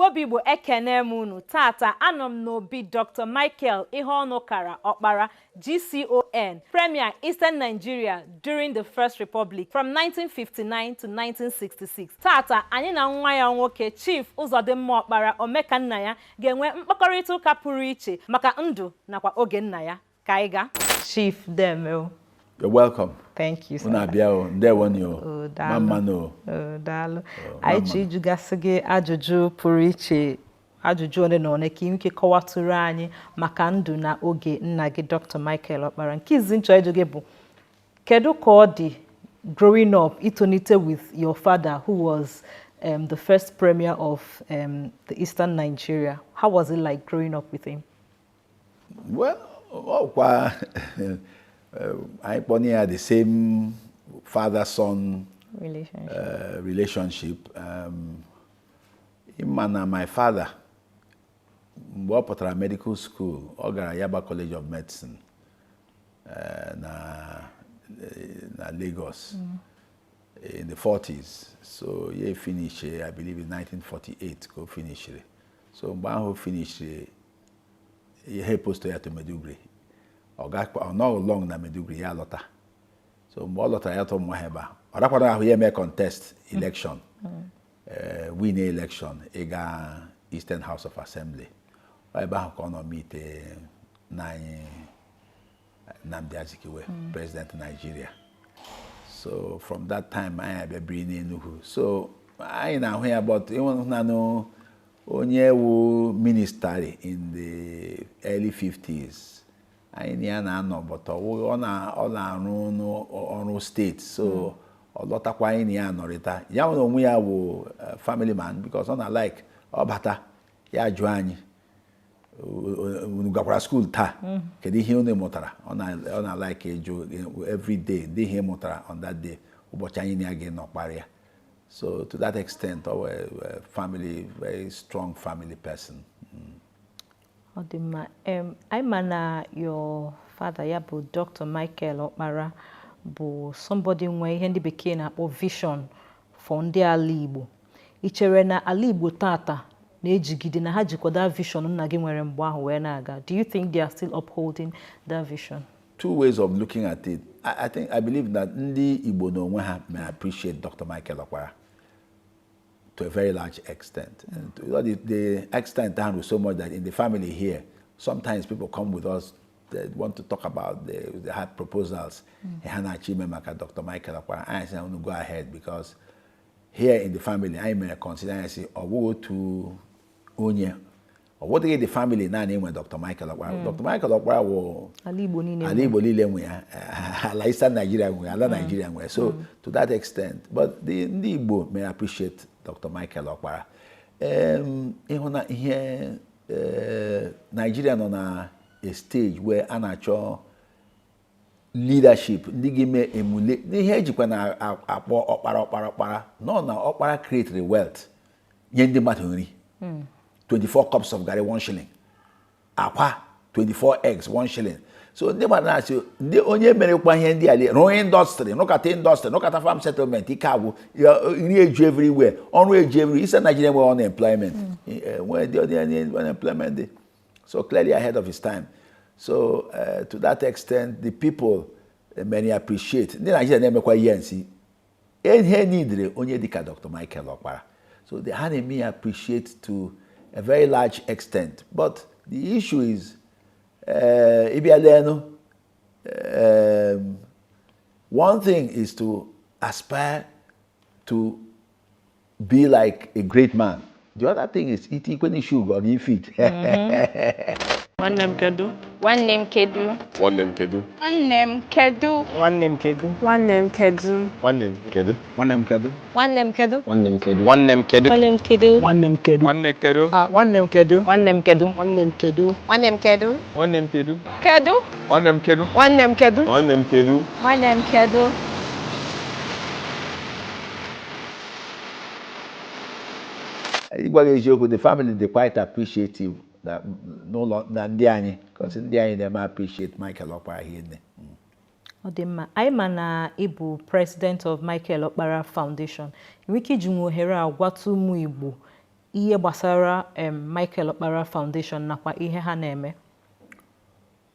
Igbo Bibo ekene munu tata anom n'obi Dr. Michael Okpara GCON, Premier Eastern Nigeria during the First Republic from 1959 to 1966. Tata anyị na nwa ya nwoke Chief Uzodimma Okpara omekanna ya ga-enwe mkpakọrịta ụka pụrụ iche maka ndụ nakwa oge nna ya. Ka anyị ga. Chief Demel. You're welcome. Thank you, sir. Mamano. Dalu. I chijugasige ajụjụ pụrụ iche, ajụjụ one na one ka ike kọwatụrụ anyị maka ndụ na oge nna gị Dr. Michael Okpara. Nke izi nchọ ịjụ gị bụ kedu ka ọ dị growing up itonite with your father who was the first premier of the Eastern Nigeria? How was it like growing up with him? Well, I had the same father-son relationship. Him and my father worked at medical school, Yaba College of Medicine, na Lagos in the 40s. So he finished, I believe, in 1948. Go finish it. So when he finished, he supposed to Medugri. Not long na Medugri ya lota. So mo lota ya to mo heba. Ora kwara ahu ye me contest election. Win election ega Eastern House of Assembly. Ba ko no meet Ndi Igbo, President of Nigeria. So from that time I be bring in so I na hear about even na no onye wo minister in the early 50s. I know, but on state, so a lot of norita. Young we are family man because on a like bata ya joani ugapra school ta kedi he on motara on a like every day they hear motara on that day ubochanyi again no barrier. So to that extent our family, very strong family person. Uzodimma, I mana your father, yabu Dr. Michael Okpara, bu somebody nwe ihe ndị bekee na-akpọ vision for ndị ala Igbo. Ichere na ala Igbo tata na-ejigide na ha jikwada vision nna gị nwere mgbe ahụ wee na-aga. Do you think they are still upholding that vision? Two ways of looking at it. I believe that Ndi Igbo n'onwe ha may appreciate Dr. Michael Okpara to a very large extent. And the extent was so much that in the family here, sometimes people come with us, they want to talk about, they have proposals. Dr. Michael Okpara, I say, I want to go ahead because here in the family, I may consider, I say, or go to Onye, or what the family now name with Dr. Michael Okpara. Dr. Michael Okpara was Alibo Lile, Eastern Nigeria, Nigeria. So to that extent, but the Ndi Igbo may appreciate Dr. Michael Okpara. Here, Nigeria on a stage where anacho leadership, ndigime emulate. Here you can Okpara. No, Okpara create the wealth. Yendi maturi. 24 cups of gari, 1 shilling. Apa 24 eggs, 1 shilling. So they might ask you, the only American here in the no industry, no cat industry, no cat farm settlement, Ikabu, you everywhere, on wage every Eastern Nigeria were unemployment. Where the unemployment, so clearly ahead of his time. So to that extent, the people many appreciate. The Nigerian name quite yensi. And he need only Dr. Michael Okpara. So the enemy appreciate to a very large extent. But the issue is one thing is to aspire to be like a great man. The other thing is eating when sugar on your feet. One name Kedu. One name Kedu. One name Kedu. One name Kedu. One name Kedu. One name Kedu. One name Kedu. One name Kedu. One name Kedu. One name Kedu. One name Kedu. One name Kedu. One name Kedu. One name Kedu. One name Kedu. One name Kedu. One name Kedu. One name Kedu. One name Kedu. Kedu. One name Kedu. One name Kedu. One name Kedu. One name Kedu. The family they quite appreciative that no longer Ndi because Ndi them appreciate Michael Okpara here. Uzodimma, I mana Ibu president of Michael Okpara Foundation. Wiki junwo hera agwatu mu Igbo ihe gbasara Michael Okpara Foundation nakwa ihe ha na-eme?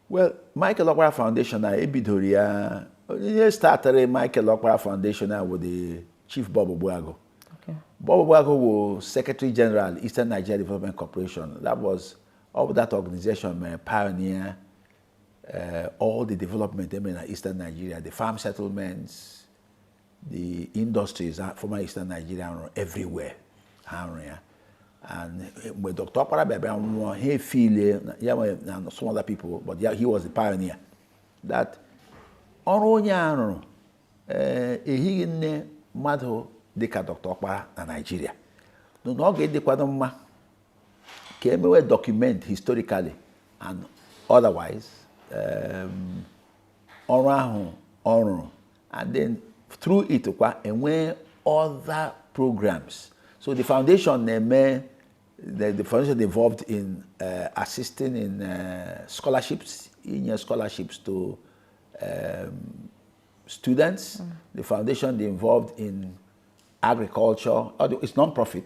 Well, Michael Okpara Foundation na ebidoro ya onye started Michael Okpara Foundation with the Chief Bob Obuago. Okay. Bob Obuago was Secretary General, Eastern Nigeria Development Corporation. That was all that organization pioneer all the development in Eastern Nigeria, the farm settlements, the industries, former Eastern Nigeria, everywhere. And when Dr. Okpara, he feel, some other people, but he was the pioneer. That ọrụ ehighi nne mmadụ dịka Dr. Okpara na Nigeria. N'oge dịkwado mma ka emewe document historically and otherwise ọrụ ahụ ọrụ, and then through it enwe other programs. So the foundation the foundation involved in assisting in scholarships, in scholarships to students. The foundation involved in agriculture. It's non-profit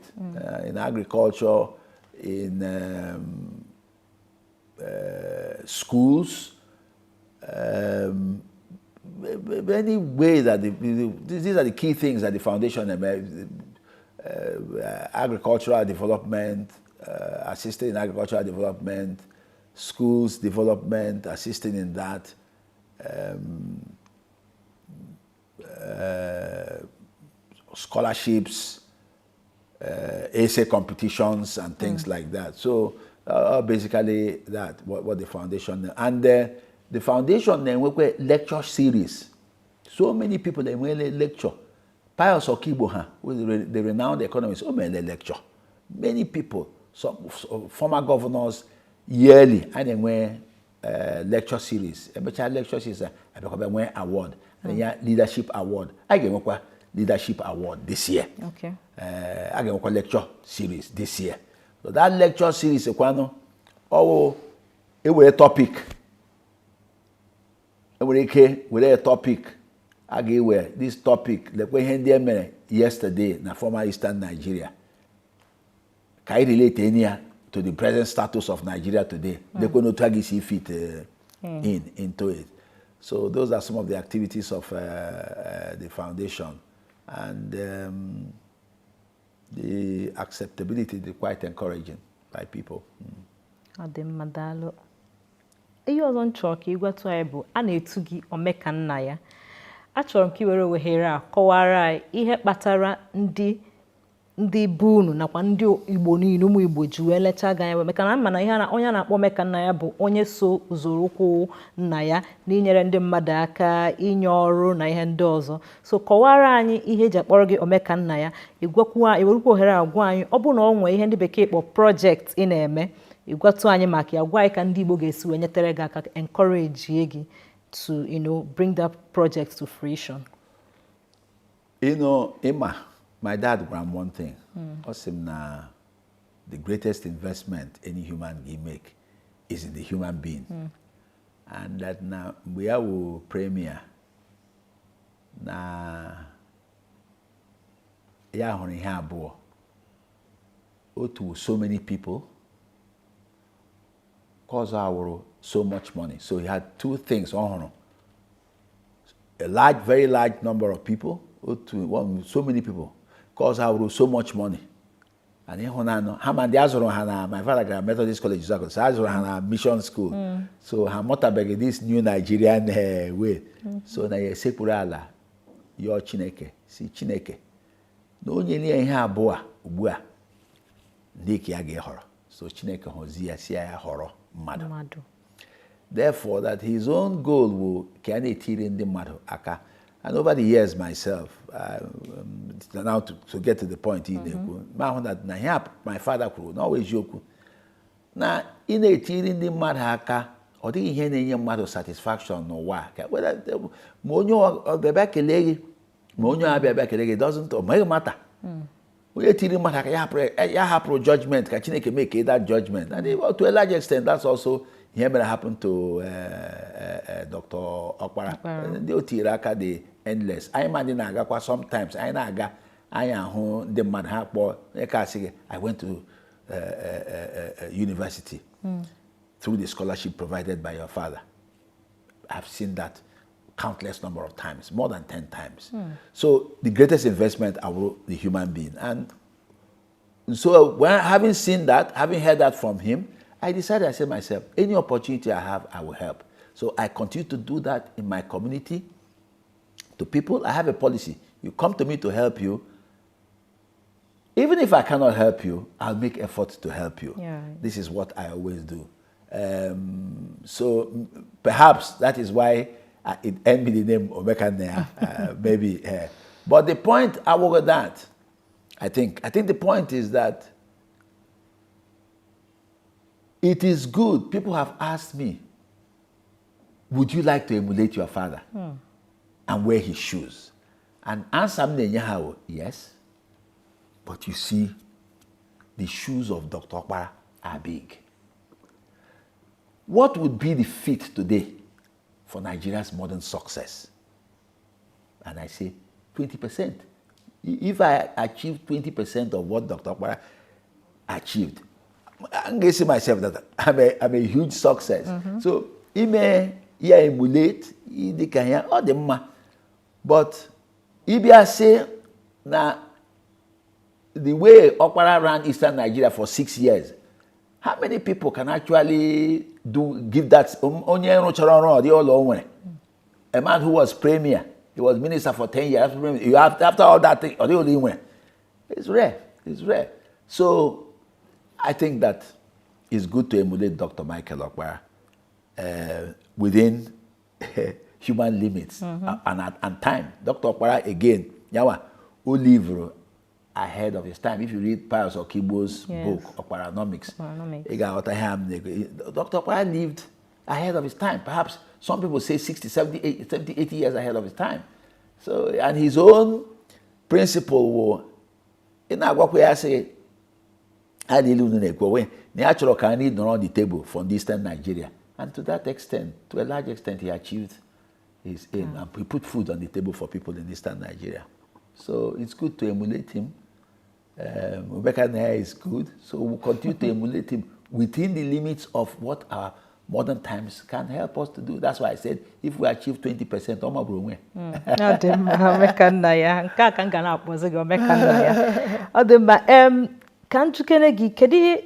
in agriculture, in schools. Any way that these are the key things that the foundation agricultural development, assisting in agricultural development, schools development, assisting in that, scholarships, essay competitions and things like that. So basically that what the foundation, and the foundation then we lecture series. So many people they will lecture. Pius Okigbo, the renowned economist, lecture. Many people, some former governors, yearly, and then we lecture series. A lecture series, I become a award, and leadership award. I gave a leadership award this year. Okay. I gave a lecture series this year. So that lecture series, it was a topic. A topic. Again, this topic, like we had yesterday in former Eastern Nigeria, can I relate any to the present status of Nigeria today? They could not tag his feet into it. So those are some of the activities of the foundation, and the acceptability is quite encouraging by people. Ademmadalo. Ihe ọzọ nchọ ka ịgwatụ anyị bụ a na-etu gị omeka nna ya. Achọrọ m ka iwere ohere a kọwara ihe kpatara ndị bụ unu nakwa ndị Igbo niile, ụmụ Igbo ji wee lechaa gị anya, maka na ama na ihe onye na-akpọ omeka nna ya bụ onye so usoro ụkwụ nna ya n'inyere ndị mmadụ aka, inye ọrụ na ihe ndị ọzọ. So kọwara anyị ihe eji akpọrọ gị omeka nna ya, iwerukwa ohere a gwa anyị ọ bụ na ọ nwee ihe ndị bekee kpọ project ị na-eme, ịgwatụ anyị maka ya, gwa anyị ka ndị Igbo ga-esi wee nyetere gị aka, encourage gị to bring that project to fruition. Emma, my dad ran one thing. Awesome, the greatest investment any human being make is in the human being. And that now we have a premier na ya honi habo to so many people cause our so much money. So he had two things on a very large number of people, so many people, cause our so much money. And my father got Methodist College, so I mission school. So I motabeg this new Nigerian way. So na ye sepurala your Chineke, si Chineke. No nye ni ihe abụọ ugbu a ndị ka ya ga-ehọrọ. So Chineke hozi ya si ya họrọ mmadụ. Therefore, that his own goal will can in the matter aka. And over the years myself, now to get to the point, my father could always joke. Now, in a in the matter aka, or the hen satisfaction no work. Whether Monyo or the back a leg, Monyo back a leg, it doesn't matter. We are matter, ya have judgment, Kachine can make that judgment. And to a large extent, that's also here happened to Dr. Okpara. The Otiraka, the endless. I imagine sometimes I naga I went to university through the scholarship provided by your father. I've seen that countless number of times, more than 10 times. So the greatest investment are the human being. And so when having seen that, having heard that from him, I decided, I said to myself, any opportunity I have, I will help. So I continue to do that in my community. To people, I have a policy. You come to me to help you. Even if I cannot help you, I'll make effort to help you. Yeah. This is what I always do. So perhaps that is why it ended the name Omekannaya, maybe. But the point I will get that, I think the point is that it is good. People have asked me, would you like to emulate your father and wear his shoes? And answer me, yes. But you see, the shoes of Dr. Okpara are big. What would be the fit today for Nigeria's modern success? And I say 20%. If I achieve 20% of what Dr. Okpara achieved, I'm going to say myself that I'm a huge success. So, he may emulate, but if I say, now, the way Okpara ran Eastern Nigeria for 6 years, how many people can actually give that? A man who was premier, he was minister for 10 years. After all that thing, it's rare. It's rare. So I think that it's good to emulate Dr. Michael Okpara within human limits and time. Dr. Okpara, again, who lived ahead of his time. If you read Pius Okibo's book, Okparanomics, Dr. Okpara lived ahead of his time. Perhaps some people say 60, 70, 80 years ahead of his time. So, and his own principle, in Agwakwe, I say, I didn't know natural can eat around the table from Eastern Nigeria. And to that extent, to a large extent, he achieved his aim. And he put food on the table for people in Eastern Nigeria. So it's good to emulate him. Omekannaya is good. So we'll continue to emulate him within the limits of what our modern times can help us to do. That's why I said, if we achieve 20%, Omekannaya, nke a ka m ga na-akpọzi gị Omekannaya. Ọ dị mma, ka m jikere gị, kedu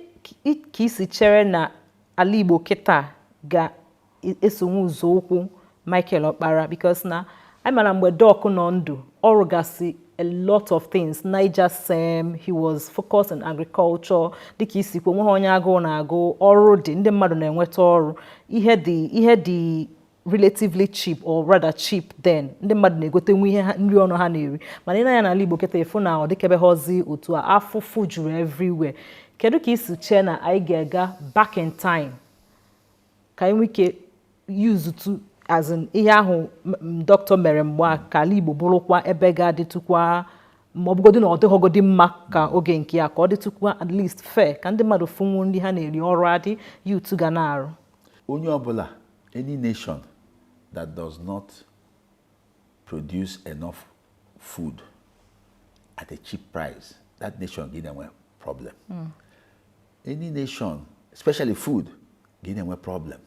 ka isi chere na ala Igbo kịta ga-esonwe ụzọụkwụ Michael Okpara? Because na anyị mara mgbe Doc nọ ndụ, ọ rụgasị a lot of things. Niger Sem, he was focused on agriculture. Dịka isi kwu, nwe onye agụụ na-agụ, ọrụ dị, ndị mmadụ na-enweta ọrụ. Ihe dị relatively cheap, or rather cheap then. Ndị mmadụ na-egote nwe ihe nri ọnụ ha na-eri. Mana ị na-anya n'ala Igbo kịta efu na ọ dịka ebe hozi otu a, afụfụ juru everywhere. Kedu ka isi chee na anyị ga-aga back in time ka anyị nwee ike use to as in ihe ahụ Dr. mere mgbe ka ala Igbo bụrụkwa ebe ga-adịtụkwa ma ọ bụgodị na ọ dịghọgodị mma ka oge nke ya, ka ọ dịtụkwa at least fair, ka ndị mmadụ fụnwu ndị ha na-eri ọrụ adị youth ga na-arụ? Onye ọbụla, any nation that does not produce enough food at a cheap price, that nation give them a problem. Any nation, especially food, give them a problem.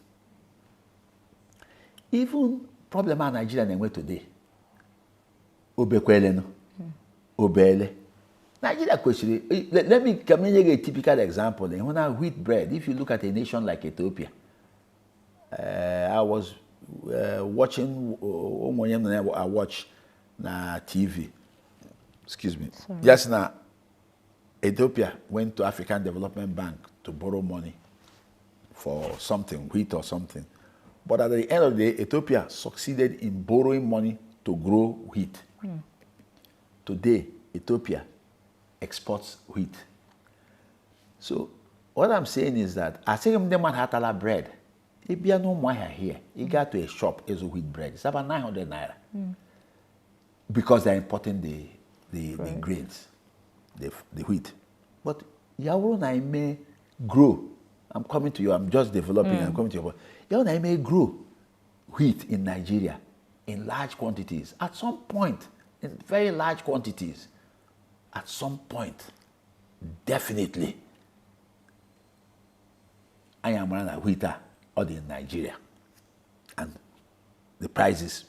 Even problem in Nigeria na-enwe today. Obekwele no. Obele. Nigeria question. Let me give you a typical example. When I wheat bread, if you look at a nation like Ethiopia, I was watching. I watch na TV. Excuse me. Sorry. Yes, now Ethiopia went to African Development Bank to borrow money for something, wheat or something. But at the end of the day, Ethiopia succeeded in borrowing money to grow wheat. Today, Ethiopia exports wheat. So what I'm saying is that I say them man hatala bread. If you no more here, you got to a shop is wheat bread. It's about 900 naira. Because they're importing the grains, the wheat. But Yawuru na may grow. I'm coming to you. I'm just developing. I'm coming to you. Yawuru na may grow wheat in Nigeria in large quantities. At some point, in very large quantities. at some point, definitely, I am running wheat or in Nigeria. And the prices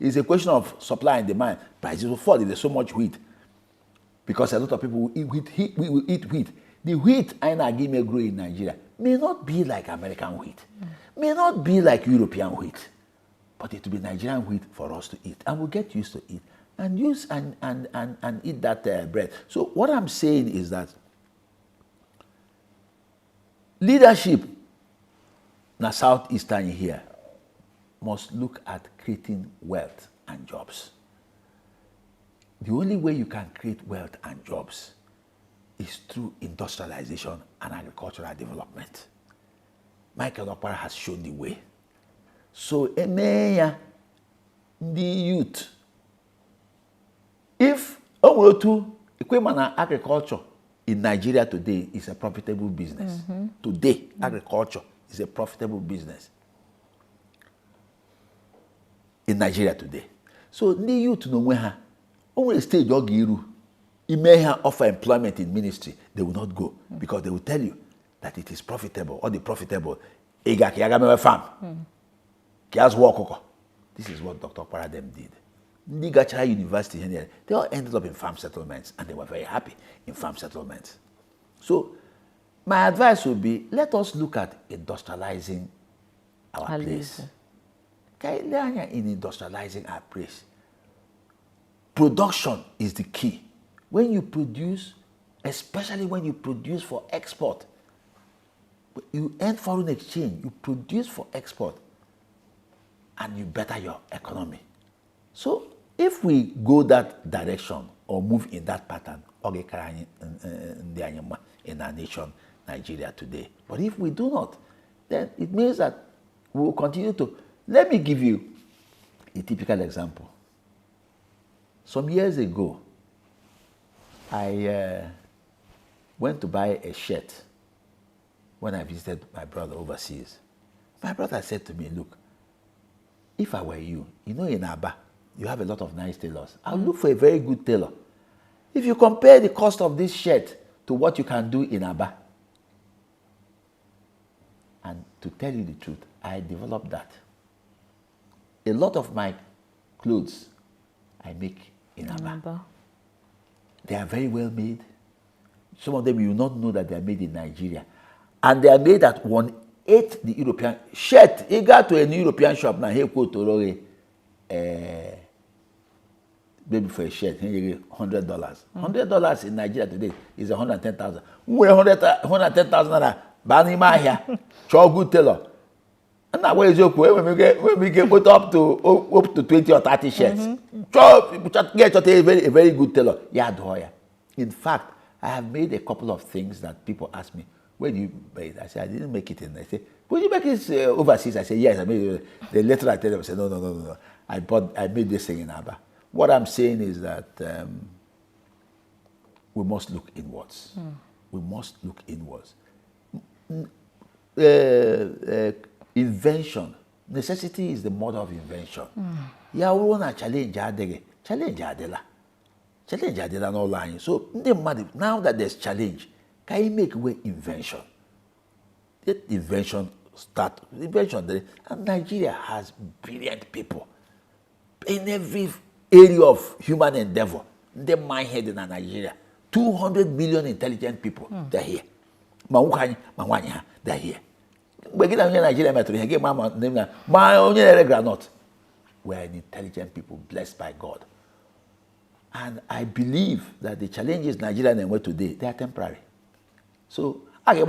is a question of supply and demand. Prices will fall if there's so much wheat. Because a lot of people will eat wheat. We will eat wheat. The wheat I give me grow in Nigeria may not be like American wheat, may not be like European wheat, but it will be Nigerian wheat for us to eat. And we'll get used to it and use and eat that bread. So what I'm saying is that leadership in Southeastern here must look at creating wealth and jobs. The only way you can create wealth and jobs is through industrialization and agricultural development. Michael Okpara has shown the way. So, the youth, if equipment and agriculture in Nigeria today is a profitable business. Today, agriculture is a profitable business in Nigeria today. So, the youth know where only stage you may offer employment in ministry, they will not go because they will tell you that it is profitable or the profitable. Farm. This is what Dr. Okpara them did. Ndi Igbo University, they all ended up in farm settlements and they were very happy in farm settlements. So my advice would be, let us look at industrializing our place. Okay, in industrializing our place. Production is the key. When you produce, especially when you produce for export, you earn foreign exchange, you produce for export, and you better your economy. So if we go that direction or move in that pattern, in our nation, Nigeria today. But if we do not, then it means that we will continue to. Let me give you a typical example. Some years ago, I went to buy a shirt when I visited my brother overseas. My brother said to me, look, if I were you, in Aba, you have a lot of nice tailors. I'll look for a very good tailor. If you compare the cost of this shirt to what you can do in Aba, and to tell you the truth, I developed that. A lot of my clothes I make in Aba. They are very well made. Some of them you will not know that they are made in Nigeria. And they are made at 1/8 the European shirt. You go to a European shop now, he quote maybe for a shirt, $100. $100 in Nigeria today is 110,000. We're 110,000 Bani Mahia, Chow good tailor. And that way is okay. When we get put up to 20 or 30 shirts. Get a very good tailor. In fact, I have made a couple of things that people ask me, where do you make it? I say, I didn't make it in. I say, will you make it overseas? I say, yes, I made it. The later I tell them, I say, no. I made this thing in Aba. What I'm saying is that we must look inwards. We must look inwards. Invention. Necessity is the mother of invention. Yeah, we want to challenge Adela. Challenge Adela no line. So now that there's challenge, can you make way invention? Let invention start. Invention. And Nigeria has brilliant people in every area of human endeavor. They mind head in Nigeria. 200 million intelligent people. They're here. They're here. We are an intelligent people blessed by God. And I believe that the challenges Nigeria and today, they are temporary. So, the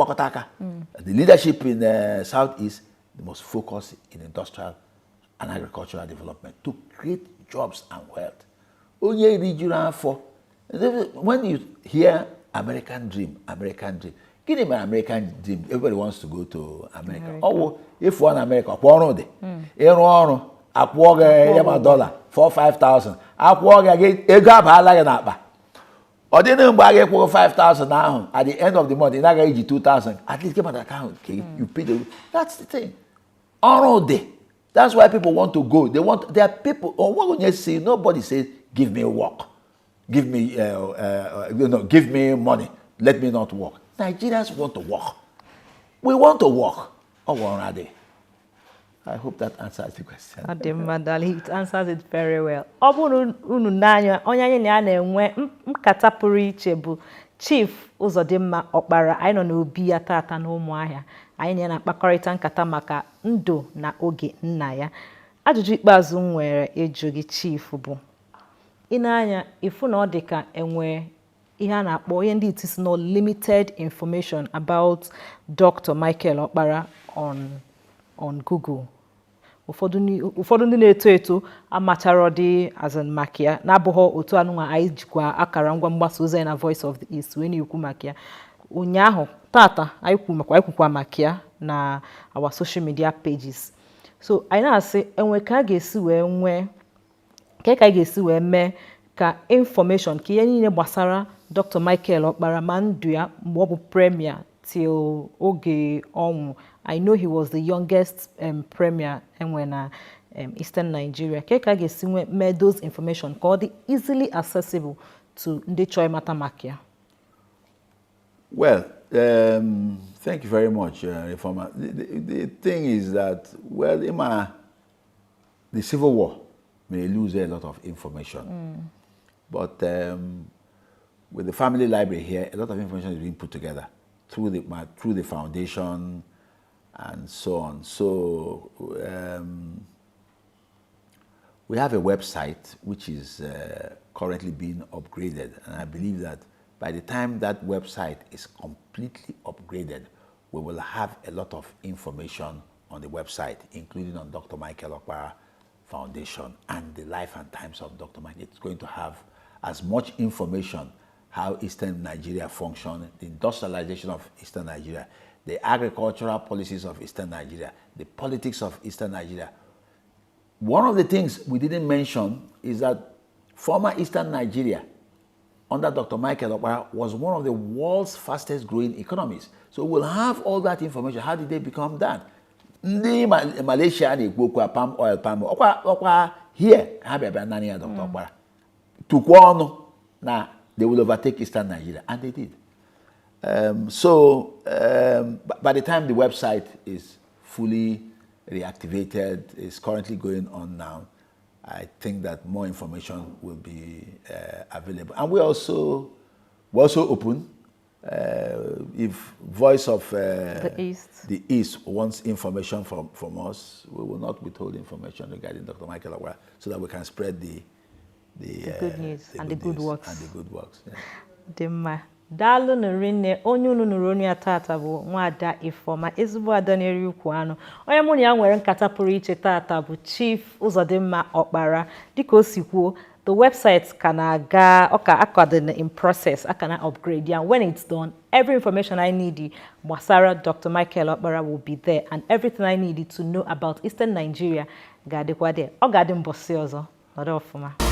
leadership in the Southeast must focus in industrial and agricultural development to create jobs and wealth. When you hear American dream, give them an American dream. Everybody wants to go to America. Oh, if one America, $4,000, $4,000, $5,000. Or didn't buy 5,000 now. At the end of the month, you're not going to 2,000. At least give an account. Okay? You pay the. That's the thing. All day. That's why people want to go. There are people. Or what when you say nobody says, give me work. give me, give me money, let me not work. Nigerians want to work. We want to work. Oh, already. I hope that answers the question. It answers it very well. Ọ bụrụ unu n'anya onye anyị na-enwe nkata pụrụ iche bụ Chief Uzodimma Okpara. Anyị nọ n'obi ya tata n'Ụmụahịa. Anyị na-akpakọrịta nkata maka ndụ na oge nna ya. Ajụjụ ikpeazụ m nwere ịjụ gị Chief bụ ị na-anya ifu na ọ dị ka enwe ihe a na-akpọ ihe ndị itisi no limited information about Dr. Michael Okpara on Google. Ụfọdụ ndị na-eto eto amachara dị azan maka ya na-abụghị otu anụnwa anyị jikwa akara ngwa mgbasa ozi na Voice of the East wee na-ekwu maka ya. Ụnyaahụ tata anyị kwukwa maka ya na our social media pages. So anyị na-asị enwe ka a ga-esi wee nwee ka anyị ga-esi wee mee ka information ka ihe niile gbasara Dr. Michael Okpara ma ndụ ya mgbe ọ bụ premier till oge ọnwụ. I know he was the youngest premier enwe na Eastern Nigeria. Ka a ga-esi mee those information ka ọ dị easily accessible to ndị chọrọ ịmata maka ya. Well, thank you very much, Reformer. The thing is that, well, the Civil War may lose a lot of information. But with the family library here, a lot of information is being put together through the foundation and so on. So we have a website which is currently being upgraded, and I believe that by the time that website is completely upgraded, we will have a lot of information on the website, including on Dr. Michael Okpara Foundation and the life and times of Dr. Michael. It's going to have as much information how Eastern Nigeria functions, the industrialization of Eastern Nigeria, the agricultural policies of Eastern Nigeria, the politics of Eastern Nigeria. One of the things we didn't mention is that former Eastern Nigeria under Dr. Michael Okpara was one of the world's fastest growing economies. So we'll have all that information. How did they become that? Malaysia and palm oil, here, Dr. Okpara. Now they will overtake Eastern Nigeria, and they did. By the time the website is fully reactivated, it's currently going on now, I think that more information will be available. And we're also open. If Voice of the East wants information from us, we will not withhold information regarding Dr. Michael Okpara, so that we can spread the good news and the good works. And the good works. Yeah. Dimma. Daalụ nrinne onye unu nụrụ onu ya tata bụ Nwada Ifeoma ezigbo ada na-eri ukwu anụ. Onye mụ na ya nwere nkata pụrụ iche tata bụ Chief Uzodimma Okpara. Dịka o si kwuo, the website ka na-aga akwadị in process, aka na upgrade ya. When it's done, every information I need gbasara Dr. Michael Okpara will be there, and everything I needed to know about Eastern Nigeria ga-adịkwa there. Ọ ga-adị mbọsị ọzọ. Nọdụ ọfụma.